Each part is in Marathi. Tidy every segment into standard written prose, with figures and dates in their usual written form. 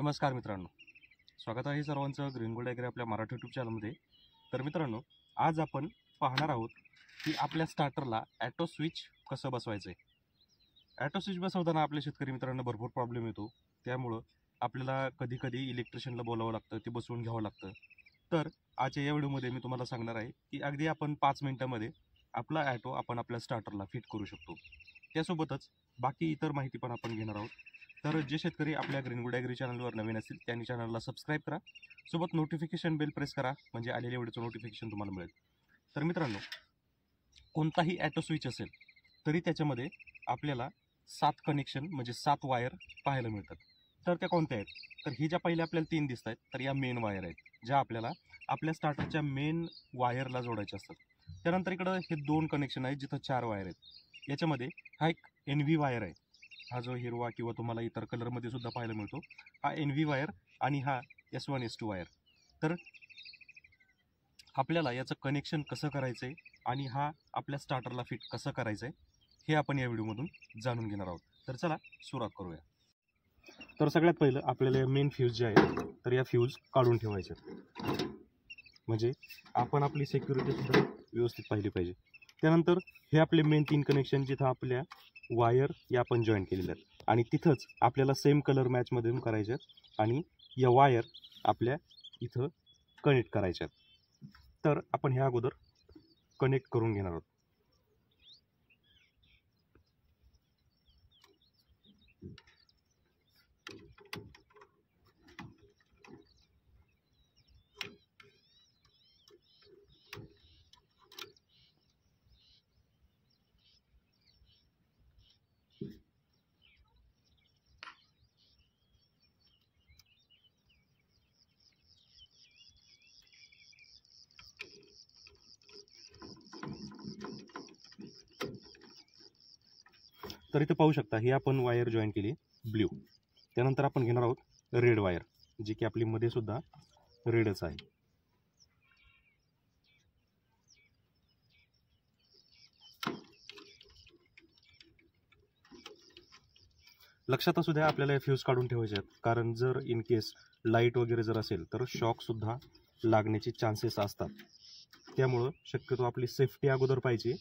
नमस्कार मित्रांनो, स्वागत आहे सर्वांचं ग्रीन गोल्ड ॲग्री आपल्या मराठी यूट्यूब चॅनलमध्ये. तर मित्रांनो, आज आपण पाहणार आहोत की आपल्या स्टार्टरला ॲटो स्विच कसं बसवायचं आहे. ॲटो स्विच बसवताना आपल्या शेतकरी मित्रांना भरपूर प्रॉब्लेम येतो. त्यामुळं आपल्याला कधी कधी इलेक्ट्रिशियनला बोलावं लागतं, ते बसवून घ्यावं लागतं. तर आजच्या या व्हिडिओमध्ये मी तुम्हाला सांगणार आहे की अगदी आपण 5 मिनिटांमध्ये आपला ॲटो आपण आपल्या स्टार्टरला फिट करू शकतो. त्यासोबतच बाकी इतर माहिती पण आपण घेणार आहोत. तर जे शेतकरी आपल्या ग्रीन गोल्ड ॲग्री चॅनलवर नवीन असतील त्यांनी चॅनलला सबस्क्राईब करा, सोबत नोटिफिकेशन बेल प्रेस करा, म्हणजे आलेल्या व्हिडिओचं नोटिफिकेशन तुम्हाला मिळेल. तर मित्रांनो, कोणताही ॲटो स्विच असेल तरी त्याच्यामध्ये आपल्याला 7 कनेक्शन म्हणजे 7 वायर पाहायला मिळतात. तर त्या कोणत्या आहेत? तर ही ज्या पहिल्या आपल्याला 3 दिसत आहेत, तर या मेन वायर आहेत, ज्या आपल्याला आपल्या स्टार्टरच्या मेन वायरला जोडायच्या असतात. त्यानंतर इकडं हे 2 कनेक्शन आहेत जिथं 4 वायर आहेत. याच्यामध्ये हा एक NV वायर आहे, हा जो हिरवा किंवा तुम्हाला इतर कलरमध्ये सुद्धा पाहायला मिळतो, हा NV वायर, आणि हा S1 S2 वायर. तर आपल्याला याचं कनेक्शन कसं करायचं आहे आणि हा आपल्या स्टार्टरला फिट कसं करायचं आहे हे आपण या व्हिडिओमधून जाणून घेणार आहोत. तर चला सुरुवात करूया. तर सगळ्यात पहिलं आपल्याला मेन फ्यूज जे आहे तर या फ्यूज काढून ठेवायचे, म्हणजे आपण आपली सिक्युरिटी सुद्धा व्यवस्थित पाहिली पाहिजे. त्यानंतर हे आपले मेन 3 कनेक्शन जिथं आपल्या वायर या आपण जॉईन केलेल्या आहेत, आणि तिथंच आपल्याला सेम कलर मॅचमधून करायचे आहेत आणि या वायर आपल्या इथं कनेक्ट करायच्या आहेत. तर आपण ह्या अगोदर कनेक्ट करून घेणार आहोत. तर इथे पाहू शकता, ही आपण वायर जॉईन केली ब्ल्यू. त्यानंतर आपण घेणार आहोत रेड वायर, जी की आपली मध्ये सुद्धा रेडच आहे. लक्षात असू द्या, आपल्याला फ्यूज काढून ठेवायचे आहेत, कारण जर इन केस लाईट वगैरे जर असेल तर शॉकसुद्धा लागण्याचे चान्सेस असतात. त्यामुळं शक्यतो आपली सेफ्टी अगोदर पाहिजे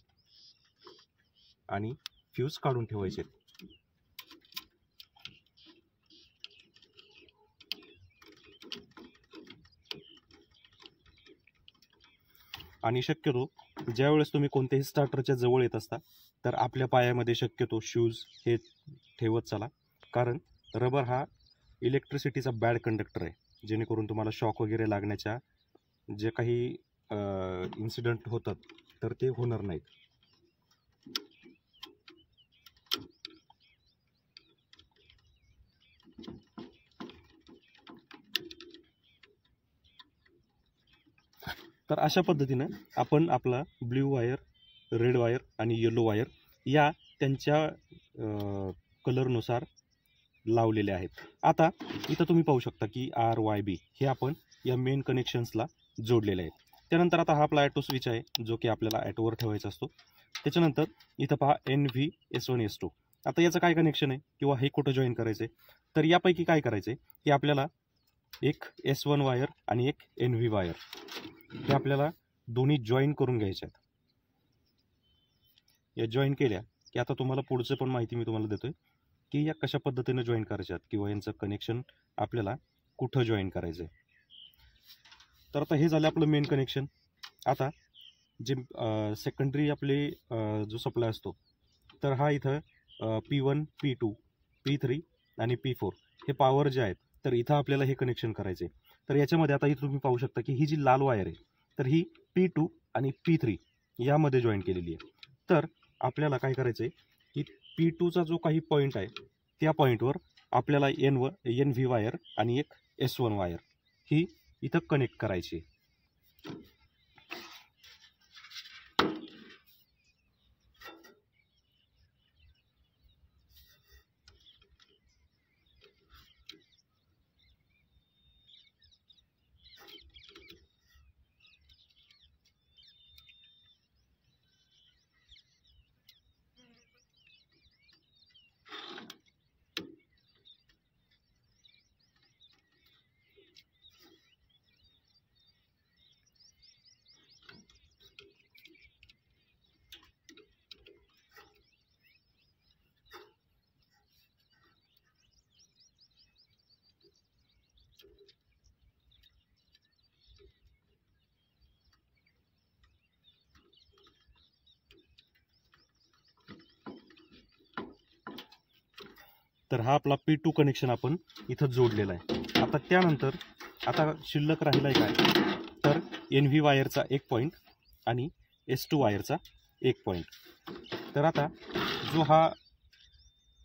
आणि फ्यूज काढून ठेवायचे. आणि शक्यतो ज्यावेळेस तुम्ही कोणत्याही स्टार्टरच्या जवळ येत असता तर आपल्या पायामध्ये शक्यतो शूज हे ठेवत चला, कारण रबर हा इलेक्ट्रिसिटीचा बॅड कंडक्टर आहे, जेणेकरून तुम्हाला शॉक वगैरे लागण्याच्या जे काही इन्सिडेंट होतात तर ते होणार नाहीत. तर अशा पद्धतीनं आपण आपला ब्ल्यू वायर, रेड वायर आणि येलो वायर या त्यांच्या कलरनुसार लावलेले आहेत. आता इथं तुम्ही पाहू शकता की RYB हे आपण या मेन कनेक्शन्सला जोडलेले आहेत. त्यानंतर आता हा आपला ॲटो स्विच आहे, जो की आपल्याला ॲटोवर ठेवायचा असतो. त्याच्यानंतर इथं पहा NV S1 S2. आता याचं काय कनेक्शन आहे किंवा हे कुठं जॉईन करायचं आहे, तर यापैकी काय करायचं आहे की आपल्याला एक S1 वायर आणि एक NV वायर हे आपल्याला दोन्ही जॉईन करून घ्यायचे आहेत. या जॉईन केल्या की आता तुम्हाला पुढचं पण माहिती मी तुम्हाला देतोय की या कशा पद्धतीने जॉईन करायच्यात किंवा यांचं कनेक्शन आपल्याला कुठं जॉईन करायचं आहे. तर आता हे झालं आपलं मेन कनेक्शन. आता जे सेकंडरी आपले जो सप्लाय असतो तर हा इथं P1, P2, P3 आणि P4 हे पॉवर जे आहेत तर इथं आपल्याला हे कनेक्शन करायचे. तर याच्यामध्ये आता इथं तुम्ही पाहू शकता की ही जी लाल वायर आहे तर ही P2 आणि P3 यामध्ये जॉईन केलेली आहे. तर आपल्याला काय करायचं आहे की P2चा जो काही पॉईंट आहे त्या पॉईंटवर आपल्याला NV वायर आणि एक S1 वायर ही इथं कनेक्ट करायची. तर हा आपला P2 कनेक्शन आपण इथं जोडलेला आहे. आता त्यानंतर आता शिल्लक राहिला आहे काय, तर NV वायरचा एक पॉईंट आणि S2 वायरचा एक पॉईंट. तर आता जो हा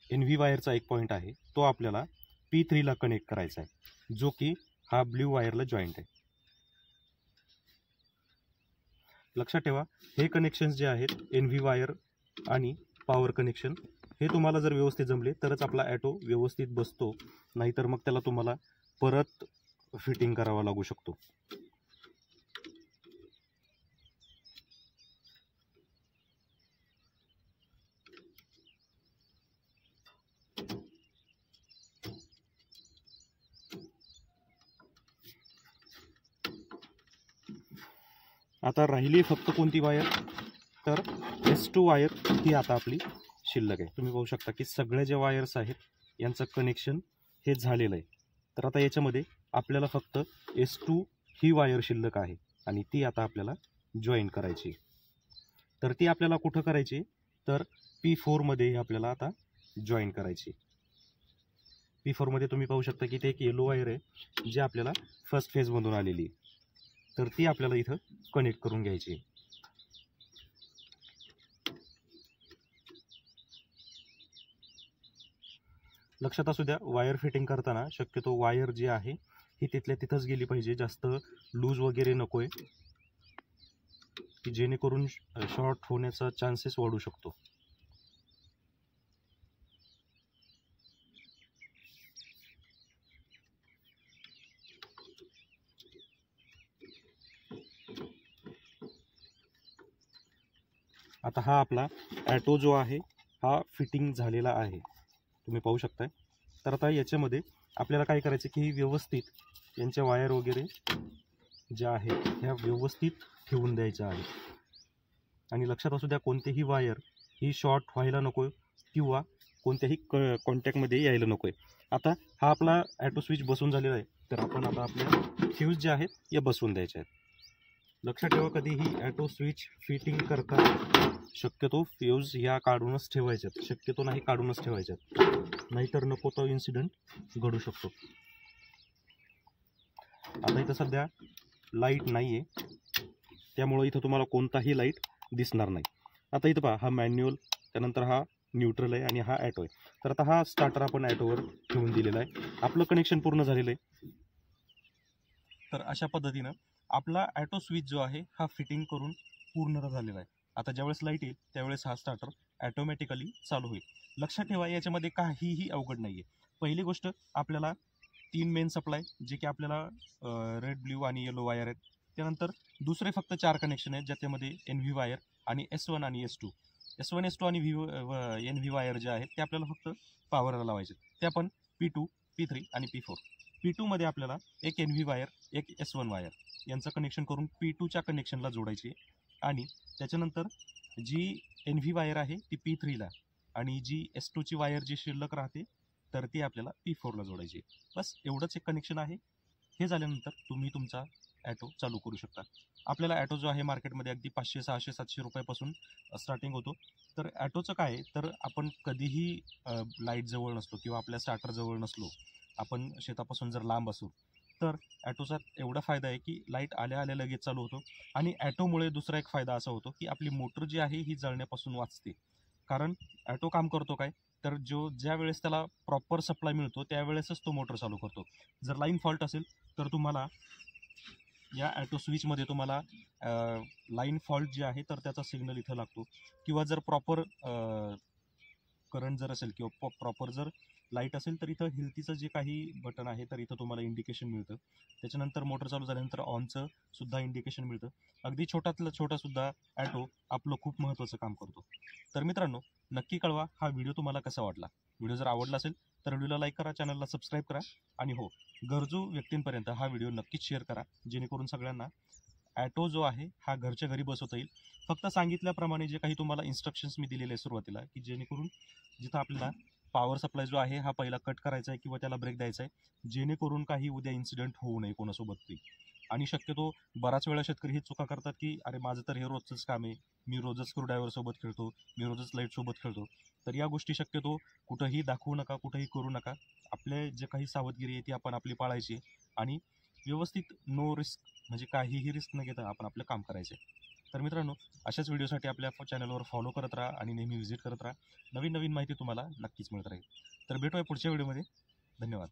NV वायरचा एक पॉईंट आहे तो आपल्याला P3 ला कनेक्ट करायचा आहे, जो की हा ब्ल्यू वायरला जॉईंट आहे. लक्षात ठेवा, हे कनेक्शन्स जे आहेत NV वायर आणि पॉवर कनेक्शन, हे तुम्हाला जर व्यवस्थित जमले तरच आपला ॲटो व्यवस्थित बसतो, नाहीतर मग त्याला तुम्हाला परत फिटिंग करावा लागू शकतो. आता राहिली फक्त कोणती वायर, तर S2 वायर ही आता आपली शिल्लक आहे. तुम्ही पाहू शकता की सगळे जे वायर्स आहेत यांचं कनेक्शन हे झालेलं आहे. तर आता याच्यामध्ये आपल्याला फक्त S2 ही वायर शिल्लक आहे आणि ती आता आपल्याला जॉईन करायची. तर ती आपल्याला कुठं करायची, तर P4 मध्ये आपल्याला आता जॉईन करायची. P4 मध्ये तुम्ही पाहू शकता की ते एक येलो वायर आहे जी आपल्याला फर्स्ट फेजमधून आलेली आहे. तर ती आपल्याला इथं कनेक्ट करून घ्यायची. लक्षात असू द्या, वायर फिटिंग करताना शक्यतो वायर जी आहे ही तिथल्या तिथंच गेली पाहिजे, जास्त लूज वगैरे नकोय, की जेणेकरून शॉर्ट होण्याचा चान्सेस वाढू शकतो. आता हा आपला ॲटो जो आहे हा फिटिंग झालेला आहे, तुम्ही पाहू शकताय. तर आता याच्यामध्ये आपल्याला काय करायचं की व्यवस्थित यांच्या वायर वगैरे ज्या आहेत ह्या व्यवस्थित ठेवून द्यायच्या आहेत. आणि लक्षात असू द्या, कोणतीही वायर ही शॉर्ट व्हायला नको किंवा कोणत्याही कॉन्टॅक्टमध्ये यायला नको आहे. आता हा आपला ॲटो स्विच बसून झालेला आहे, तर आपण आता आपल्या फ्यूज ज्या आहेत या बसवून द्यायच्या आहेत. लक्षात ठेवा, कधीही ॲटो स्विच फिटिंग करताना शक्यतो फ्यूज ह्या काढूनच ठेवायच्यात, शक्यतो नाही काढूनच ठेवायच्यात, नाहीतर नको तो इन्सिडेंट घडू शकतो. आता इथं सध्या लाईट नाही आहे, त्यामुळं इथं तुम्हाला कोणताही लाईट दिसणार नाही. आता इथं पहा, हा मॅन्युअल, त्यानंतर हा न्यूट्रल आहे आणि हा ॲटो आहे. तर आता हा स्टार्टर आपण ॲटोवर ठेवून दिलेला आहे, आपलं कनेक्शन पूर्ण झालेलं आहे. तर अशा पद्धतीनं आपला ॲटो स्विच जो आहे हा फिटिंग करून पूर्ण झालेला आहे. आता ज्यावेळेस लाईट येईल त्यावेळेस हा स्टार्टर ॲटोमॅटिकली चालू होईल. लक्षात ठेवा, याच्यामध्ये काहीही अवघड नाही आहे. पहिली गोष्ट, आपल्याला 3 मेन सप्लाय जे की आपल्याला रेड, ब्ल्यू आणि येलो वायर आहेत. त्यानंतर दुसरे फक्त 4 कनेक्शन आहेत, ज्याच्यामध्ये NV वायर आणि S1 आणि S2. S1, S2 आणि NV वायर जे आहेत ते आपल्याला फक्त पॉवरला लावायचे. ते आपण P2, P3 आणि P4. P2 मध्ये आपल्याला एक NV वायर, एक S1 वायर यांचं कनेक्शन करून P2 च्या कनेक्शनला जोडायची आणि त्याच्यानंतर जी NV वायर आहे ती P3 ला आणि जी S2 ची वायर जी शिल्लक राहते तर ती आपल्याला P4 ला जोडायची. बस एवढंच एक कनेक्शन आहे. हे झाल्यानंतर तुम्ही तुमचा ॲटो चालू करू शकता. आपल्याला ॲटो जो आहे मार्केटमध्ये अगदी 500, 600, 700 रुपयापासून स्टार्टिंग होतो. तर ॲटोचं काय आहे, तर आपण कधीही लाईट जवळ नसलो किंवा आपल्या स्टार्टर जवळ नसलो, आपण शेतापासून जर लांब असू, तर ॲटोचा एवढा फायदा आहे की लाईट आल्या आल्या लगेच चालू होतो. आणि ॲटोमुळे दुसरा एक फायदा असा होतो की आपली मोटर जी आहे ही जळण्यापासून वाचते. कारण ॲटो काम करतो काय, तर ज्या वेळेस त्याला प्रॉपर सप्लाय मिळतो त्यावेळेसच तो मोटर चालू करतो. जर लाईन फॉल्ट असेल तर तुम्हाला या ॲटो स्विचमध्ये तुम्हाला लाईन फॉल्ट जे आहे तर त्याचा सिग्नल इथं लागतो, किंवा जर प्रॉपर करंट जर असेल किंवा प्रॉपर जर लाईट असेल तर इथं हिलतीचं जे काही बटन आहे तर इथं तुम्हाला इंडिकेशन मिळतं. त्याच्यानंतर मोटर चालू झाल्यानंतर ऑनचं सुद्धा इंडिकेशन मिळतं. अगदी छोट्यातलं छोटा सुद्धा ॲटो आपलं खूप महत्त्वाचं काम करतो. तर मित्रांनो, नक्की कळवा हा व्हिडिओ तुम्हाला कसा वाटला. व्हिडिओ जर आवडला असेल तर व्हिडिओला लाईक करा, चॅनलला सबस्क्राईब करा आणि हो, गरजू व्यक्तींपर्यंत हा व्हिडिओ नक्कीच शेअर करा, जेणेकरून सगळ्यांना ॲटो जो आहे हा घरच्या घरी बसवता येईल. फक्त सांगितल्याप्रमाणे जे काही तुम्हाला इन्स्ट्रक्शन्स मी दिलेले आहे सुरुवातीला, की जेणेकरून जिथं आपल्याला पॉवर सप्लाय जो आहे हा पहिला कट करायचा आहे किंवा त्याला ब्रेक द्यायचा आहे, जेणेकरून काही उद्या इन्सिडेंट होऊ नये कोणासोबतही. आणि शक्यतो बराच वेळा शेतकरी ही चुका करतात की अरे माझं तर हे रोजचंच काम आहे, मी रोजच स्क्रूड्रायव्हर सोबत खेळतो, मी रोजच लाईट सोबत खेळतो. तर या गोष्टी शक्यतो कुठंही दाखवू नका, कुठंही करू नका. आपले जे काही सावधगिरी आहे ती आपण आपली पाळायची आणि व्यवस्थित नो रिस्क म्हणजे काहीही रिस्क न घेता आपण आपलं काम करायचे. तर मित्रांनो, अशाच व्हिडिओसाठी आपल्या चॅनलवर फॉलो करत राहा आणि नेहमी व्हिजिट करत राहा. नवीन नवीन माहिती तुम्हाला नक्कीच मिळत राहील. तर भेटूया पुढच्या व्हिडिओमध्ये. धन्यवाद.